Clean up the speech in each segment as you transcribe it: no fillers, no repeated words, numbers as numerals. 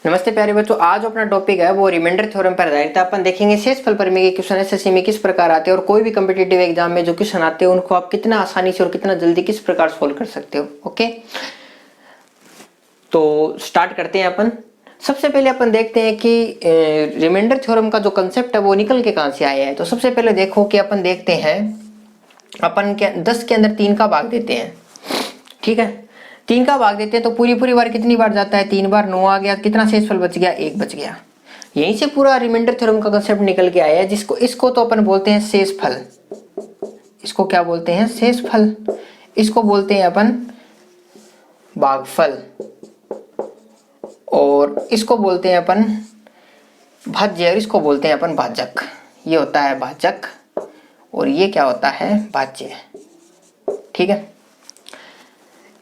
नमस्ते प्यारे बच्चों, आज अपना टॉपिक है वो रिमाइंडर थ्योरम पर आधारित है। अपन देखेंगे शेषफल प्रमेय के क्वेश्चन एसएससी में किस प्रकार आते हैं और कोई भी कॉम्पिटिटिव एग्जाम में जो क्वेश्चन आते हैं उनको आप कितना आसानी से और कितना जल्दी किस प्रकार सोल्व कर सकते हो। ओके, तो स्टार्ट करते हैं अपन। सबसे पहले अपन देखते हैं कि रिमाइंडर थ्योरम का जो कंसेप्ट है वो निकल के कहां से आया है। तो सबसे पहले देखो कि अपन देखते हैं, अपन के 10 के अंदर 3 का भाग देते हैं। ठीक है, 3 का भाग देते हैं तो पूरी बार कितनी बार जाता है? 3 बार। 9 आ गया, कितना शेषफल बच गया? 1 बच गया। यहीं से पूरा रिमाइंडर थ्योरम का कंसेप्ट निकल के आया है, जिसको इसको तो अपन बोलते हैं शेषफल। इसको क्या बोलते हैं? शेषफल। इसको बोलते हैं अपन भागफल, और इसको बोलते हैं अपन भाज्य, और इसको बोलते हैं अपन भाजक। ये होता है भाजक और ये क्या होता है? भाज्य। ठीक है,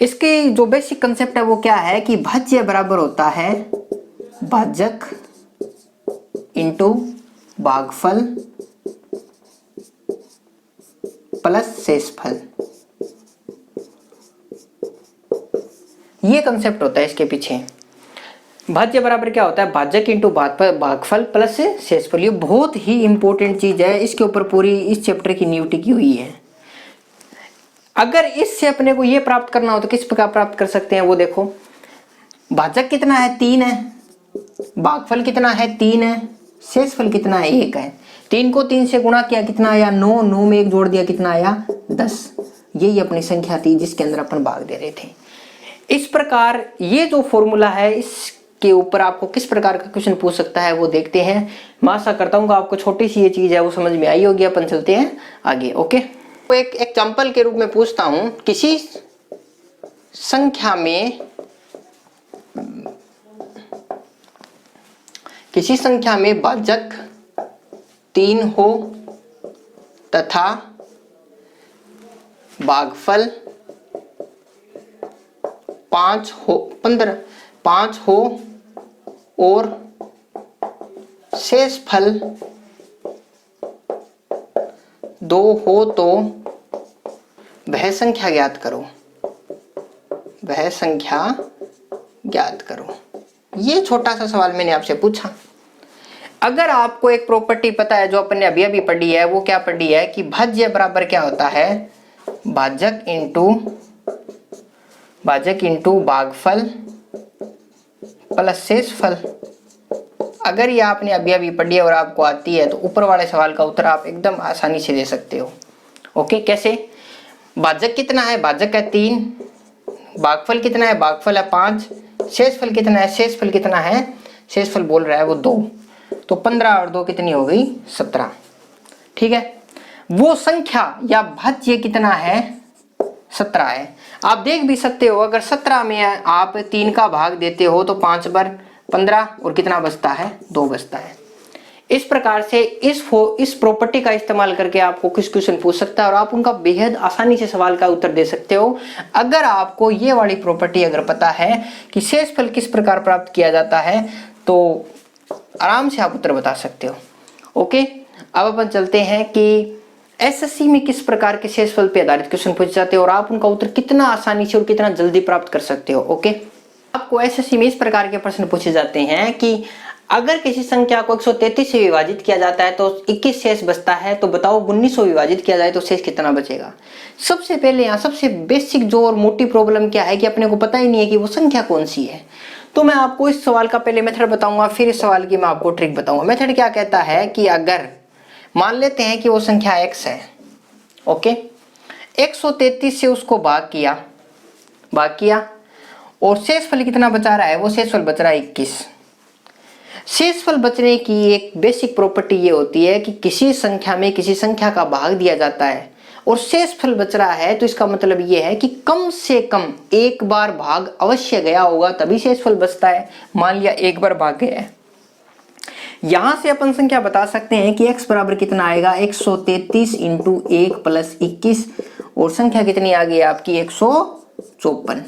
इसकी जो बेसिक कंसेप्ट है वो क्या है कि भाज्य बराबर होता है भाजक इंटू भागफल प्लस शेषफल। ये कंसेप्ट होता है इसके पीछे। भाज्य बराबर क्या होता है? भाजक इंटू भागफल प्लस शेषफल। ये बहुत ही इंपॉर्टेंट चीज है, इसके ऊपर पूरी इस चैप्टर की नींव टिकी हुई है। अगर इससे अपने को ये प्राप्त करना हो तो किस प्रकार प्राप्त कर सकते हैं वो देखो। भाजक कितना है? 3 है। भागफल कितना है? 3 है। शेषफल कितना है? 1 है। 3 को 3 से गुणा किया, कितना आया? 9। 9 में 1 जोड़ दिया, कितना आया? 10। यही अपनी संख्या थी जिसके अंदर अपन भाग दे रहे थे। इस प्रकार ये जो फॉर्मूला है, इसके ऊपर आपको किस प्रकार का क्वेश्चन पूछ सकता है वो देखते हैं। मैं आशा करता हूँ आपको छोटी सी ये चीज है वो समझ में आई होगी। अपन चलते हैं आगे। ओके, तो एक एग्जांपल के रूप में पूछता हूं, किसी संख्या में भाजक 3 हो तथा भागफल 5 हो और शेषफल 2 हो तो वह संख्या ज्ञात करो। वह संख्या ज्ञात करो। ये छोटा सा सवाल मैंने आपसे पूछा। अगर आपको एक प्रॉपर्टी पता है जो अपन ने अभी पढ़ी है, वो क्या पढ़ी है कि भाज्य बराबर क्या होता है? भाजक इंटू भागफल प्लस शेषफल। अगर ये आपने अभी पढ़ी है और आपको आती है तो ऊपर वाले सवाल का उत्तर आप एकदम आसानी से दे सकते हो। ओके, कैसे? भाजक कितना है? भाजक है 3। भागफल कितना है? भागफल है 5। शेषफल कितना है? शेषफल कितना है? शेषफल बोल रहा है वो 2। तो 15 और 2 कितनी हो गई? 17। ठीक है, वो संख्या या भाज्य कितना है? 17 है। आप देख भी सकते हो, अगर 17 में आप 3 का भाग देते हो तो 5 बार 15 और कितना बचता है? 2 बचता है। इस प्रकार से इस प्रॉपर्टी का इस्तेमाल करके आपको कुछ क्वेश्चन पूछ सकता है और आप उनका बेहद आसानी से सवाल का उत्तर दे सकते हो। अगर आपको ये वाली प्रॉपर्टी अगर पता है कि शेषफल किस प्रकार प्राप्त किया जाता है तो आराम से आप उत्तर बता सकते हो। ओके, अब अपन चलते हैं कि एसएससी में किस प्रकार के शेषफल पे आधारित क्वेश्चन पूछे जाते हैं और आप उनका उत्तर कितना आसानी से और कितना जल्दी प्राप्त कर सकते हो। ओके, आपको एसएससी में इस प्रकार के प्रश्न पूछे जाते हैं कि अगर किसी संख्या को 133 से विभाजित किया जाता है तो 21 शेष बचता है, तो बताओ 1900 विभाजित किया जाए तो शेष कितना बचेगा। सबसे पहले यहाँ सबसे बेसिक जो और मोटी प्रॉब्लम क्या है कि अपने को पता ही नहीं है कि वो संख्या कौन सी है। तो मैं आपको इस सवाल का पहले मेथड बताऊंगा, फिर इस सवाल की मैं आपको ट्रिक बताऊंगा। मेथड क्या कहता है कि अगर मान लेते हैं कि वो संख्या x है। ओके, 133 से उसको भाग किया और शेषफल कितना बचा रहा है? वो शेषफल बच रहा है 21। शेषफल बचने की एक बेसिक प्रॉपर्टी ये होती है कि किसी संख्या में किसी संख्या का भाग दिया जाता है और शेषफल बच रहा है, तो इसका मतलब ये है कि कम से कम एक बार भाग अवश्य गया होगा तभी शेषफल बचता है। मान लिया एक बार भाग गया है। यहां से अपन संख्या बता सकते हैं कि x बराबर कितना आएगा? 133 इंटू 1 प्लस 21, और संख्या कितनी आ गई आपकी? 154।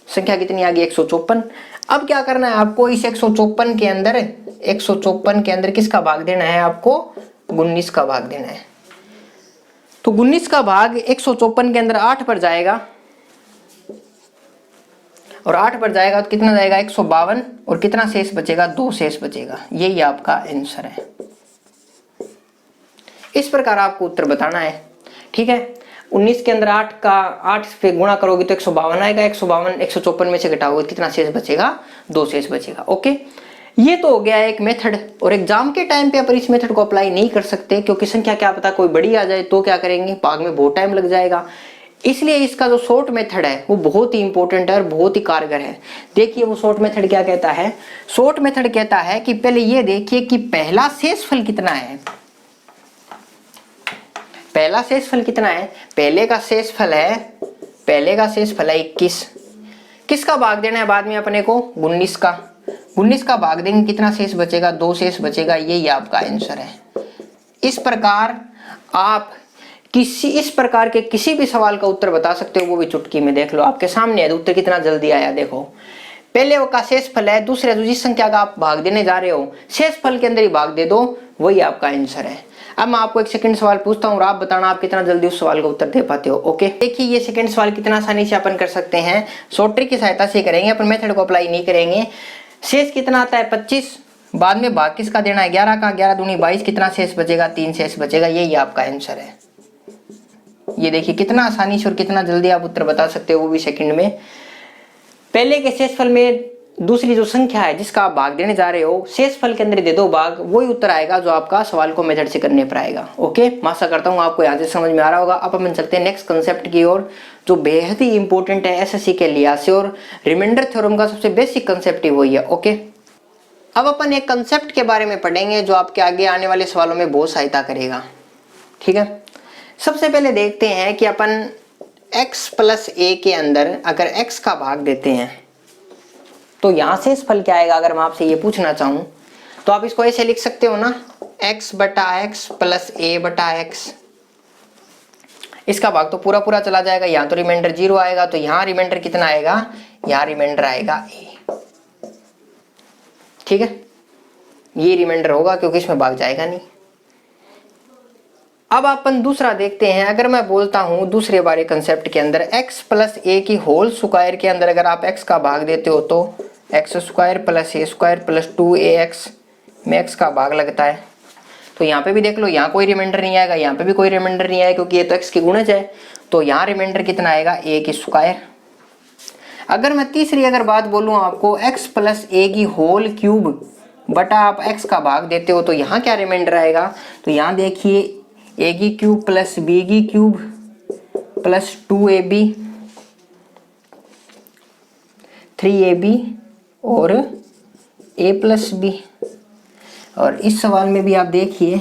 संख्या कितनी आ गई? 154। अब क्या करना है आपको? इस 154 के अंदर किसका भाग देना है आपको? 19 का भाग देना है। तो 19 का भाग 154 के अंदर 8 पर जाएगा। और 8 पर जाएगा तो कितना जाएगा 152 और कितना शेष बचेगा 2 शेष बचेगा। यही आपका आंसर है। इस प्रकार आपको उत्तर बताना है। ठीक है, 19 के अंदर 8 पे गुणा करोगे तो 152 आएगा, 152 154 में से घटाओगे कितना शेष बचेगा 2 शेष बचेगा। ओके, ये तो हो गया एक मेथड। और एग्जाम के टाइम पे अपन इस मेथड को अप्लाई नहीं कर सकते क्योंकि संख्या क्या पता कोई बड़ी आ जाए तो क्या करेंगे, भाग में बहुत टाइम लग जाएगा। इसलिए इसका जो शॉर्ट मेथड है वो बहुत ही इंपॉर्टेंट है और बहुत ही कारगर है। देखिए वो शॉर्ट मेथड क्या कहता है। शॉर्ट मेथड कहता है कि पहले ये देखिए कि पहला शेषफल कितना है। पहला शेषफल कितना है, पहले का शेषफल है 21। किसका भाग देना है बाद में अपने को 19 का। 19 का भाग देंगे कितना शेष बचेगा 2 शेष बचेगा। यही आपका आंसर है। इस प्रकार आप इस प्रकार के किसी भी सवाल का उत्तर बता सकते हो, वो भी चुटकी में। देख लो आपके सामने है, उत्तर कितना जल्दी आया। देखो पहले वो का शेषफल है, दूसरे जिस संख्या का आप भाग देने जा रहे हो शेषफल के अंदर ही भाग दे दो, वही आपका आंसर है। अब मैं आपको एक सेकंड सवाल पूछता हूँ और आप बताना आप कितना जल्दी उस सवाल का उत्तर दे पाते हो। ओके, देखिए ये सेकंड सवाल कितना आसानी से अपन कर सकते हैं, शॉर्ट ट्रिक की सहायता से करेंगे, अपन मेथड को अप्लाई नहीं करेंगे। शेष कितना आता है 25, बाद में भाग किसका देना है 11 का, 11 दूनी 22, कितना शेष बचेगा 3 शेष बचेगा। यही आपका आंसर है। ये देखिए कितना आसानी से और कितना जल्दी आप उत्तर बता सकते हो, वो भी सेकंड में। पहले के शेषफल में दूसरी जो संख्या है जिसका आप भाग देने जा रहे हो शेषफल के अंदर दे दो भाग, वही उत्तर आएगा जो आपका सवाल को मेथड से करने पर आएगा। ओके, मैं आशा करता हूँ आपको यहाँ से समझ में आ रहा होगा। अब अपन चलते हैं नेक्स्ट कंसेप्ट की ओर, जो बेहद ही इंपॉर्टेंट है एसएससी के लिहाज से और रिमाइंडर थ्योरम का सबसे बेसिक कंसेप्ट ही वही है। ओके, अब अपन एक कंसेप्ट के बारे में पढ़ेंगे जो आपके आगे आने वाले सवालों में बहुत सहायता करेगा। ठीक है, सबसे पहले देखते हैं कि अपन x प्लस a के अंदर अगर x का भाग देते हैं तो यहां शेषफल क्या आएगा। अगर मैं आपसे ये पूछना चाहूं तो आप इसको ऐसे लिख सकते हो ना, x बटा x प्लस a बटा x। इसका भाग तो पूरा पूरा चला जाएगा, यहाँ तो रिमाइंडर 0 आएगा, तो यहाँ रिमाइंडर कितना आएगा, यहाँ रिमाइंडर आएगा a। ठीक है, ये रिमाइंडर होगा क्योंकि इसमें भाग जाएगा नहीं। अब अपन दूसरा देखते हैं। अगर मैं बोलता हूं दूसरे वाले कंसेप्ट के अंदर x प्लस a की होल स्क्वायर के अंदर अगर आप x का भाग देते हो तो एक्स स्क्वायर प्लस ए स्क्वायर प्लस 2ax में x का भाग लगता है। तो यहाँ पे भी देख लो, यहाँ कोई रिमाइंडर नहीं आएगा, यहाँ पे भी कोई रिमाइंडर नहीं आएगा क्योंकि ये तो x की गुणज है। तो यहाँ रिमाइंडर कितना आएगा a की स्क्वायर। अगर मैं तीसरी अगर बात बोलूँ आपको, x प्लस a की होल क्यूब बटा आप x का भाग देते हो तो यहाँ क्या रिमाइंडर आएगा। तो यहाँ देखिए a की क्यूब प्लस b की क्यूब प्लस 2ab 3ab और a प्लस b। और इस सवाल में भी आप देखिए,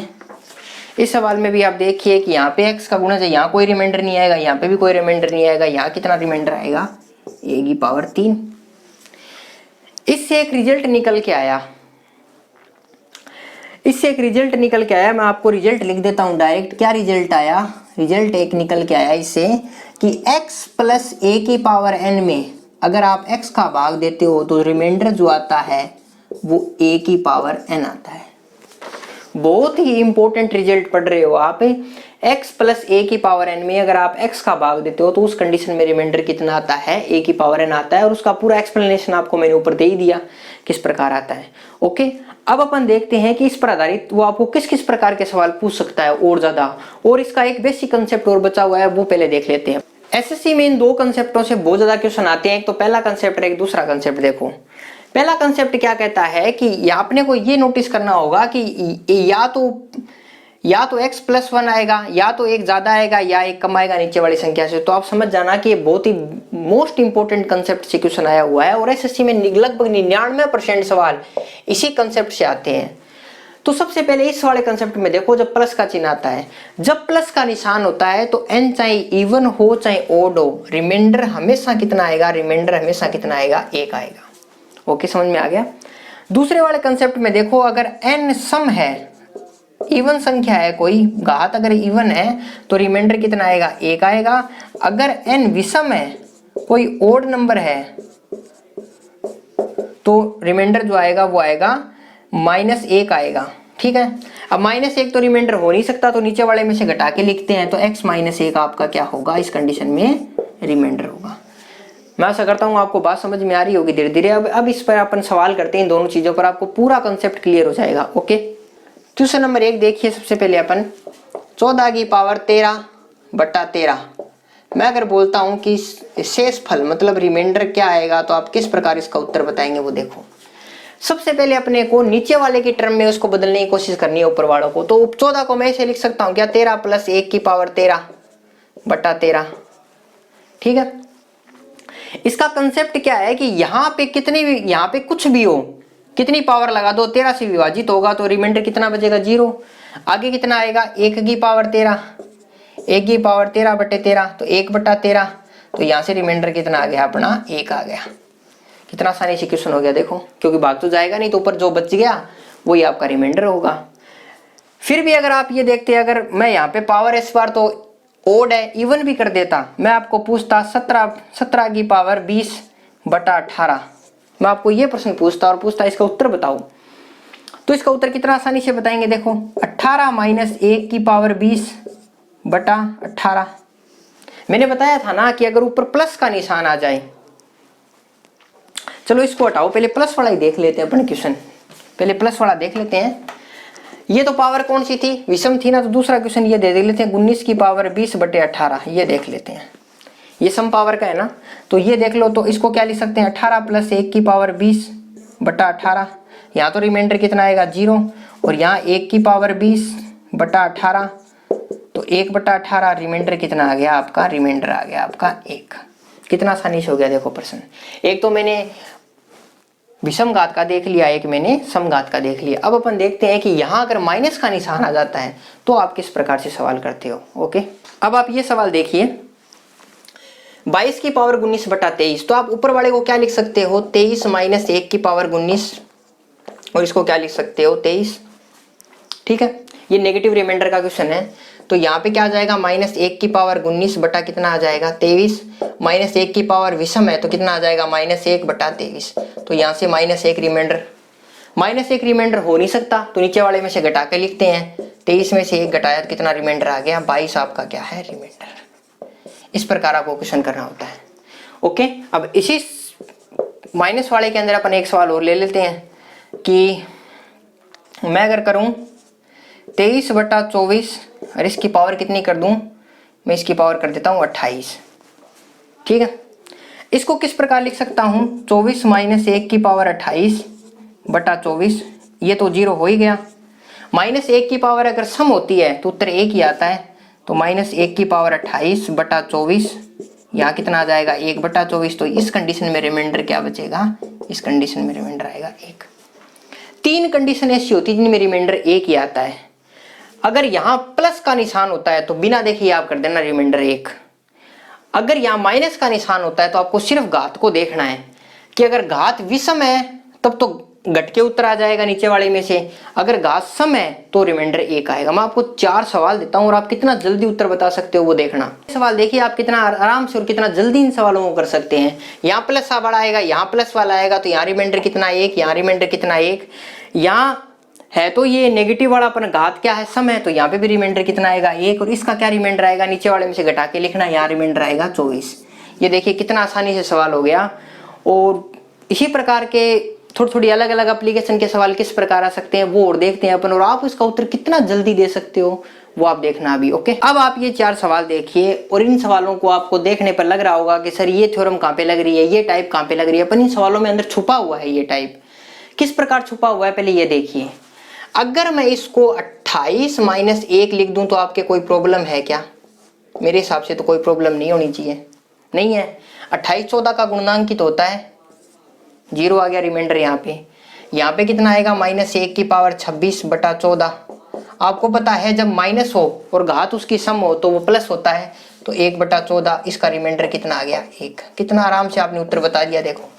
कि यहाँ पे x का गुणज है, यहाँ कोई रिमाइंडर नहीं आएगा, यहाँ पे भी कोई रिमाइंडर नहीं आएगा, यहाँ कितना रिमाइंडर आएगा a की पावर 3। इससे एक रिजल्ट निकल के आया, मैं आपको रिजल्ट लिख देता हूं डायरेक्ट। क्या रिजल्ट आया, रिजल्ट एक निकल के आया इससे कि x प्लस a की पावर n में अगर आप x का भाग देते हो तो रिमाइंडर जो आता है वो a की पावर n आता है। बहुत ही इंपॉर्टेंट रिजल्ट पढ़ रहे हो आप। x प्लस a की पावर n में अगर आप x का भाग देते हो तो उस कंडीशन में रिमाइंडर कितना आता है, a की पावर n आता है। और उसका पूरा एक्सप्लेनेशन आपको मैंने ऊपर दे ही दिया किस प्रकार आता है। ओके, अब अपन देखते हैं कि इस पर आधारित वो आपको किस किस प्रकार के सवाल पूछ सकता है और ज्यादा, और इसका एक बेसिक कंसेप्ट और बचा हुआ है वो पहले देख लेते हैं। एसएससी में इन दो कंसेप्टों से बहुत ज्यादा क्वेश्चन आते हैं, एक तो पहला कंसेप्ट और एक दूसरा कंसेप्ट। देखो पहला कंसेप्ट क्या कहता है कि आपने को ये नोटिस करना होगा कि या तो x प्लस 1 आएगा, या तो एक ज्यादा आएगा या एक कम आएगा नीचे वाली संख्या से। तो आप समझ जाना कि ये बहुत ही मोस्ट इंपोर्टेंट कंसेप्ट से क्वेश्चन आया हुआ है और एसएससी में लगभग 99% सवाल इसी कंसेप्ट से आते हैं। तो सबसे पहले इस वाले कंसेप्ट में देखो, जब प्लस का चिन्ह आता है, जब प्लस का निशान होता है तो n चाहे इवन हो चाहे ओड हो, रिमाइंडर हमेशा कितना आएगा, एक आएगा। ओके, समझ में आ गया। दूसरे वाले कंसेप्ट में देखो, अगर n सम है, इवन संख्या है, कोई घात अगर इवन है तो रिमाइंडर कितना आएगा, एक आएगा। अगर n विषम है, कोई ओड नंबर है, तो रिमाइंडर जो आएगा वो आएगा -1 आएगा। ठीक है, अब -1 तो रिमाइंडर हो नहीं सकता, तो नीचे वाले में से घटा के लिखते हैं, तो x -1 आपका क्या होगा, इस कंडीशन में रिमाइंडर होगा। मैं आशा करता हूँ आपको बात समझ में आ रही होगी धीरे धीरे। अब इस पर अपन सवाल करते हैं, इन दोनों चीजों पर आपको पूरा कंसेप्ट क्लियर हो जाएगा। ओके, क्वेश्चन नंबर 1 देखिए। सबसे पहले अपन 14 की पावर 13 बटा 13, मैं अगर बोलता हूं कि शेष फल मतलब रिमाइंडर क्या आएगा, तो आप किस प्रकार इसका उत्तर बताएंगे वो देखो। सबसे पहले अपने को नीचे वाले की टर्म में उसको बदलने की कोशिश करनी है, ऊपर वालों को। तो 14 को मैं ऐसे लिख सकता हूं क्या, 13 प्लस 1 की पावर 13 बटा 13। ठीक है, इसका कंसेप्ट क्या है कि यहाँ पे कितनी भी, यहाँ पे कुछ भी हो, कितनी पावर लगा दो, 13 से विभाजित होगा तो रिमाइंडर कितना बचेगा, 0। आगे कितना आएगा, 1 की पावर 13, 1 की पावर 13 बटे 13, तो 1 बटा 13। तो यहाँ से रिमाइंडर कितना आ गया अपना, 1 आ गया। कितना आसानी से क्वेश्चन हो गया देखो, क्योंकि भाग तो जाएगा नहीं, तो ऊपर जो बच गया वही आपका रिमाइंडर होगा। फिर भी अगर आप ये देखते हैं, अगर मैं यहाँ पे पावर इस बार तो ओड है, इवन भी कर देता, मैं आपको पूछता 17 की पावर 20 बटा 18, मैं आपको ये प्रश्न पूछता और पूछता इसका उत्तर बताओ, तो इसका उत्तर कितना आसानी से बताएंगे देखो। 18 माइनस 1 की पावर 20 बटा 18। मैंने बताया था ना कि अगर ऊपर प्लस का निशान आ जाए, चलो इसको हटाओ, पहले प्लस वाला ही देख लेते हैं अपन क्वेश्चन। पहले प्लस वाला देख लेते हैं। ये तो पावर कौन सी थी, विषम थी ना, तो दूसरा क्वेश्चन ये दे लेते हैं, 19 की पावर 20 बटे 18, ये देख लेते हैं। ये सम पावर का है ना, तो ये देख लो। तो इसको क्या लिख सकते हैं, 18 प्लस 1 की पावर 20 बटा 18। यहाँ तो रिमाइंडर कितना आएगा, 0, और यहाँ 1 की पावर 20 बटा 18, तो 1 बटा 18, रिमाइंडर कितना आ गया आपका, रिमाइंडर आ गया आपका 1। कितना आसानी से हो गया देखो प्रश्न। एक तो मैंने विषम घात का देख लिया, एक मैंने समघात का देख लिया। अब अपन देखते हैं कि यहाँ अगर माइनस का निशान आ जाता है तो आप किस प्रकार से सवाल करते हो। ओके, अब आप ये सवाल देखिए, 22 की पावर 19 बटा 23, तो आप ऊपर वाले को क्या लिख सकते हो, 23 माइनस 1 की पावर 19, और इसको क्या लिख सकते हो, 23। ठीक है, ये नेगेटिव रिमाइंडर का क्वेश्चन है, तो यहाँ पे क्या आ जाएगा, माइनस 1 की पावर 19 बटा कितना आ जाएगा, 23, माइनस 1 की पावर विषम है तो कितना आ जाएगा, माइनस 1 बटा 23। तो यहाँ से माइनस 1 रिमाइंडर, माइनस 1 रिमाइंडर हो नहीं सकता, तो नीचे वाले में से घटा के लिखते हैं। 23 में से 1 घटाया तो कितना रिमाइंडर आ गया, 22 आपका क्या है, रिमाइंडर। इस प्रकार आपको क्वेश्चन करना होता है। ओके, अब इसी माइनस वाले के अंदर अपन एक सवाल और ले लेते हैं कि मैं अगर करूं 23 बटा 24, और इसकी पावर कितनी कर दूं, मैं इसकी पावर कर देता हूं 28। ठीक है, इसको किस प्रकार लिख सकता हूं, 24 माइनस 1 की पावर 28 बटा 24, ये तो 0 हो ही गया। माइनस 1 की पावर अगर सम होती है तो उत्तर 1 ही आता है, तो माइनस 1 की पावर 28 बटा 24, यहाँ कितना आ जाएगा, 1 बटा 24। तो इस कंडीशन में रिमाइंडर क्या बचेगा, इस कंडीशन में रिमाइंडर आएगा 1। 3 कंडीशन ऐसी होती है जिनमें रिमाइंडर 1 ही आता है। अगर यहाँ प्लस का निशान होता है तो बिना देखे आप कर देना रिमाइंडर 1। अगर यहाँ माइनस का निशान होता है तो आपको सिर्फ घात को देखना है कि अगर घात विषम है तब तो घट के उत्तर आ जाएगा नीचे वाले में से, अगर घात सम है तो रिमाइंडर 1 आएगा। मैं आपको 4 सवाल देता हूँ और आप कितना जल्दी उत्तर बता सकते हो वो देखना। सवाल देखिए आप कितना आराम से और कितना जल्दी इन सवालों को कर सकते हैं। यहाँ प्लस वाला आएगा, यहाँ प्लस वाला आएगा, तो यहाँ रिमाइंडर कितना 1, यहाँ रिमाइंडर कितना 1, यहाँ है तो ये नेगेटिव वाला अपन घात क्या है, सम है, तो यहाँ पे भी रिमाइंडर कितना आएगा 1, और इसका क्या रिमाइंडर आएगा, नीचे वाले में से घटा के लिखना, यहाँ रिमाइंडर आएगा 24। ये देखिए कितना आसानी से सवाल हो गया। और इसी प्रकार के थोड़ी अलग अलग एप्लीकेशन के सवाल किस प्रकार आ सकते हैं वो और देखते हैं अपन, और आप उसका उत्तर कितना जल्दी दे सकते हो वो आप देखना अभी। ओके, अब आप ये 4 सवाल देखिए और इन सवालों को आपको देखने पर लग रहा होगा कि सर ये थ्योरम कहाँ पे लग रही है, ये टाइप कहाँ पे लग रही है, पर इन सवालों में अंदर छुपा हुआ है ये टाइप। किस प्रकार छुपा हुआ है पहले ये देखिए। अगर मैं इसको 28 माइनस 1 लिख दूं तो आपके कोई प्रॉब्लम है क्या? मेरे हिसाब से तो कोई प्रॉब्लम नहीं होनी चाहिए, नहीं है। 28 14 का गुणनांकित होता है, 0 आ गया रिमाइंडर। यहाँ पे कितना आएगा, माइनस 1 की पावर 26 बटा 14। आपको पता है जब माइनस हो और घात उसकी सम हो तो वो प्लस होता है, तो 1 बटा 14, इसका रिमाइंडर कितना आ गया 1। कितना आराम से आपने उत्तर बता दिया देखो।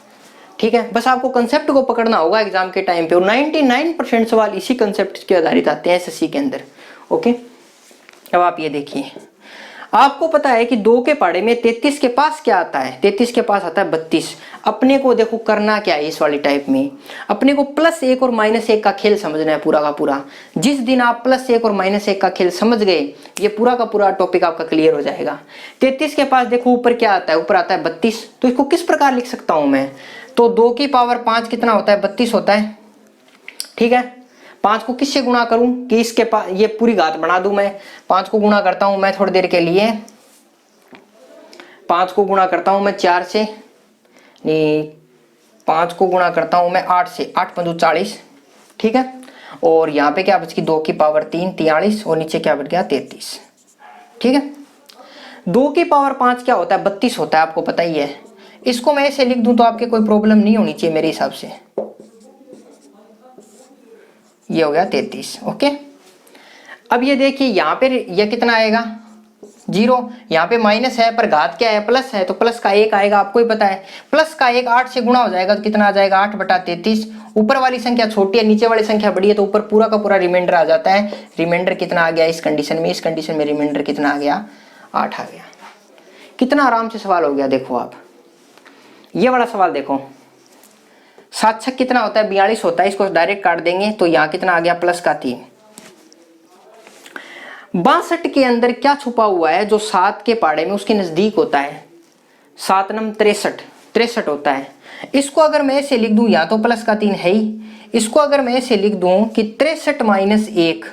ठीक है, बस आपको कंसेप्ट को पकड़ना होगा एग्जाम के टाइम पे, और 99% सवाल इसी कंसेप्ट के आधारित आते हैं एसएससी के अंदर। ओके, अब आप ये देखिए, आपको पता है कि 2 के पहाड़े में 33 के पास क्या आता है, 33 के पास आता है 32। अपने को देखो करना क्या है इस वाली टाइप में, अपने को +1 और -1 का खेल समझना है पूरा का पूरा। जिस दिन आप +1 और -1 का खेल समझ गए, ये पूरा का पूरा टॉपिक आपका क्लियर हो जाएगा। 33 के पास देखो ऊपर क्या आता है, ऊपर आता है 32। तो इसको किस प्रकार लिख सकता हूं मैं, तो 2 की पावर 5 कितना होता है, 32 होता है। ठीक है, 5 को किससे गुणा करूं कि इसके पास ये पूरी घात बना दूं मैं। 5 को गुणा करता हूं मैं थोड़ी देर के लिए, 5 को गुणा करता हूं मैं 4 से, नहीं 5 को गुणा करता हूं मैं 8 से, 8 पंदू 40। ठीक है, और यहाँ पे क्या बच गई 2 की पावर 3 43, और नीचे क्या बच गया 33। ठीक है, 2 की पावर 5 क्या होता है, 32 होता है, आपको पता ही है। इसको मैं ऐसे लिख दूं तो आपके कोई प्रॉब्लम नहीं होनी चाहिए मेरे हिसाब से। ये हो गया 33। ओके, अब ये देखिए यहाँ पे ये कितना आएगा 0, यहाँ पे माइनस है पर घात क्या है, प्लस है, तो प्लस का 1 आएगा, आपको ही पता है। प्लस का 1 8 से गुणा हो जाएगा तो कितना आ जाएगा 8/33। ऊपर वाली संख्या छोटी है, नीचे वाली संख्या बड़ी है, तो ऊपर पूरा का पूरा रिमाइंडर आ जाता है। रिमाइंडर कितना आ गया इस कंडीशन में, इस कंडीशन में रिमाइंडर कितना आ गया 8 आ गया। कितना आराम से सवाल हो गया, देखो आप ये वाला सवाल देखो। 7 छक कितना होता है 42 होता है, इसको डायरेक्ट काट देंगे तो यहाँ कितना आ गया प्लस का 3। 62 के अंदर क्या छुपा हुआ है जो 7 के पहाड़े में उसके नजदीक होता है, 7 नम 63 होता है। इसको अगर मैं ऐसे लिख दूं, या तो प्लस का 3 है ही, इसको अगर मैं ऐसे लिख दूं कि 63 - 1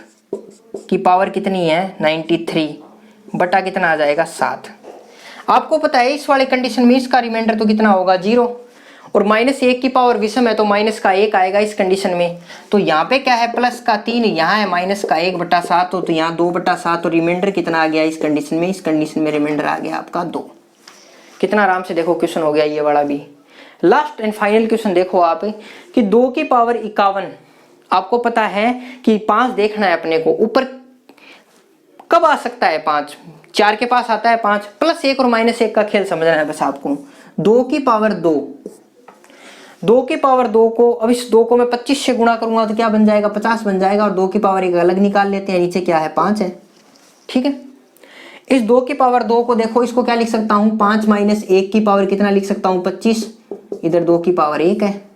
की पावर कितनी है 93 बटा कितना आ जाएगा 7। आपको पता है इस वाले कंडीशन में इसका रिमाइंडर तो कितना होगा 0, और -1 की पावर विषम है तो माइनस का 1 आएगा इस कंडीशन में। तो यहाँ पे क्या है प्लस का 3, यहाँ है माइनस का 1/7, तो यहाँ 2/7, और रिमाइंडर कितना आ गया इस कंडीशन में, इस कंडीशन में रिमाइंडर आ गया आपका 2। कितना आराम से देखो क्वेश्चन हो गया ये वाला भी। लास्ट एंड फाइनल क्वेश्चन देखो आप कि 2 की पावर 51, आपको पता है कि 5 देखना है अपने को, ऊपर कब आ सकता है 5, 4 के पास आता है 5, +1 और -1 का खेल समझना है बस आपको। 2 की पावर 2 की पावर 2 को, अब इस 2 को मैं 25 से गुणा करूंगा तो क्या बन जाएगा 50 बन जाएगा, और 2 की पावर 1 अलग निकाल लेते हैं, नीचे क्या है 5 है। ठीक है, इस 2 की पावर 2 को देखो, इसको क्या लिख सकता हूं 5 - 1 की पावर कितना लिख सकता हूं 25, इधर 2 की पावर 1 है,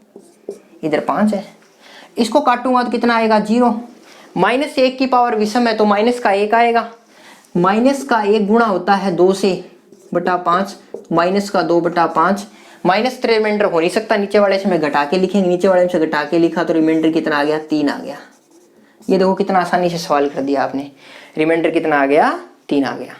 इधर 5 है। इसको काटूंगा तो कितना आएगा 0, -1 की पावर विषम है तो माइनस का 1 आएगा, माइनस का 1 गुणा होता है 2 से बटा 5, माइनस का 2/5, माइनस तो रिमाइंडर हो नहीं सकता, नीचे वाले से मैं घटा के लिखेंगे, नीचे वाले से घटा के लिखा तो रिमाइंडर कितना आ गया 3 आ गया। ये देखो कितना आसानी से सवाल कर दिया आपने, रिमाइंडर कितना आ गया 3 आ गया।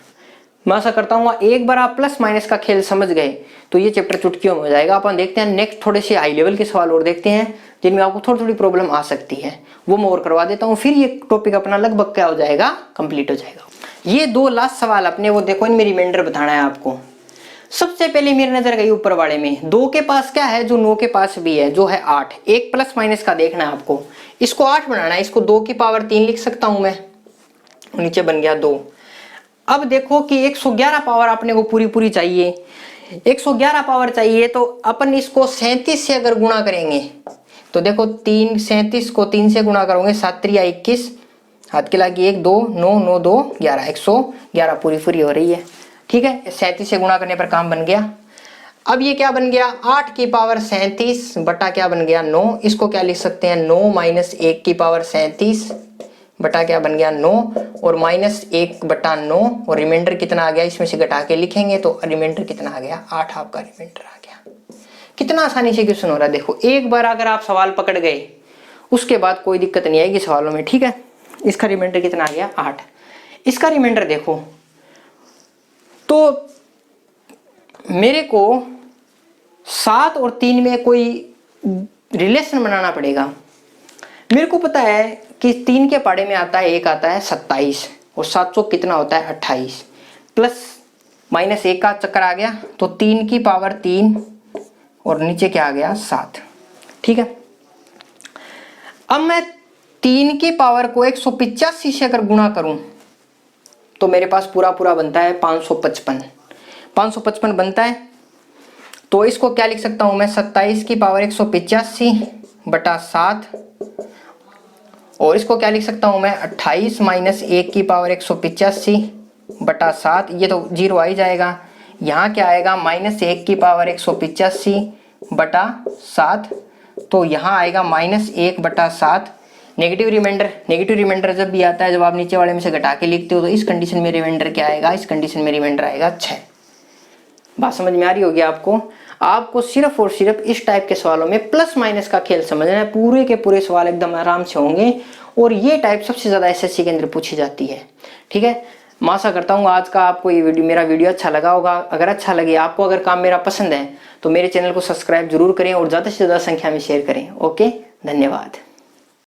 मैं आशा करता हूँ एक बार आप प्लस माइनस का खेल समझ गए तो ये चैप्टर चुटकियों में हो जाएगा। अपन देखते हैं नेक्स्ट थोड़े से हाई लेवल के सवाल और देखते हैं जिनमें आपको थोड़ी थोड़ी प्रॉब्लम आ सकती है, वो मैं और करवा देता हूँ, फिर ये टॉपिक अपना लगभग क्या हो जाएगा कंप्लीट हो जाएगा। ये 2 लास्ट सवाल अपने वो देखो, इनमें रिमाइंडर बताना है आपको। सबसे पहले मेरी नजर गई ऊपर वाले में, 2 के पास क्या है जो 9 के पास भी है, जो है 8। एक प्लस माइनस का देखना है आपको, इसको 8 बनाना है, इसको 2 की पावर 3 लिख सकता हूं मैं, नीचे बन गया 2। अब देखो कि 111 पावर अपने को पूरी पूरी चाहिए, 111 पावर चाहिए, तो अपन इसको 37 से अगर गुणा करेंगे तो देखो 37 को 3 से गुणा करोगे 7 3 21, हाथ के लागी 1 2 9 9 2 11, 111 पूरी पूरी हो रही है। ठीक है, 37 से गुणा करने पर काम बन गया। अब ये क्या बन गया 8 की पावर 37 बटा क्या बन गया 9, इसको क्या लिख सकते हैं 9 - 1 की पावर 37 बटा क्या बन गया 9, और -1/9, और रिमाइंडर कितना आ गया इसमें से घटा के लिखेंगे तो रिमाइंडर कितना आ गया 8 आपका रिमाइंडर आ गया। कितना आसानी से क्वेश्चन हो रहा है देखो, एक बार अगर आप सवाल पकड़ गए उसके बाद कोई दिक्कत नहीं आएगी सवालों में। ठीक है, इसका रिमाइंडर कितना आ गया 8। इसका रिमाइंडर देखो तो मेरे को 7 और 3 में कोई रिलेशन बनाना पड़ेगा। मेरे को पता है कि 3 के पाड़े में आता है, एक आता है 27, और 7 चौक कितना होता है 28, प्लस माइनस 1 का चक्कर आ गया तो 3 की पावर 3 और नीचे क्या आ गया 7। ठीक है, अब मैं 3 की पावर को 185 से अगर गुणा करूं तो मेरे पास पूरा पूरा बनता है 555 बनता है। तो इसको क्या लिख सकता हूं मैं 27 की पावर 185 बटा 7, और इसको क्या लिख सकता हूं मैं 28 - 1 की पावर 185 1/7, ये तो 0 आ ही जाएगा। यहाँ क्या आएगा, -1 की पावर 185/7, तो यहाँ आएगा -1/7। नेगेटिव रिमाइंडर जब भी आता है, जब आप नीचे वाले में से घटा के लिखते हो, तो इस कंडीशन में रिमाइंडर क्या आएगा, इस कंडीशन में रिमाइंडर आएगा 6। बात समझ में आ रही होगी आपको। आपको सिर्फ और सिर्फ इस टाइप के सवालों में प्लस माइनस का खेल समझना है, पूरे के पूरे सवाल एकदम आराम से होंगे, और ये टाइप सबसे ज्यादा एसएससी के अंदर पूछी जाती है। ठीक है, मैं आशा करता हूँ आज का आपको ये वीडियो, मेरा वीडियो अच्छा लगा होगा। अगर अच्छा लगे आपको, अगर काम मेरा पसंद है, तो मेरे चैनल को सब्सक्राइब जरूर करें और ज्यादा से ज्यादा संख्या में शेयर करें। ओके, धन्यवाद।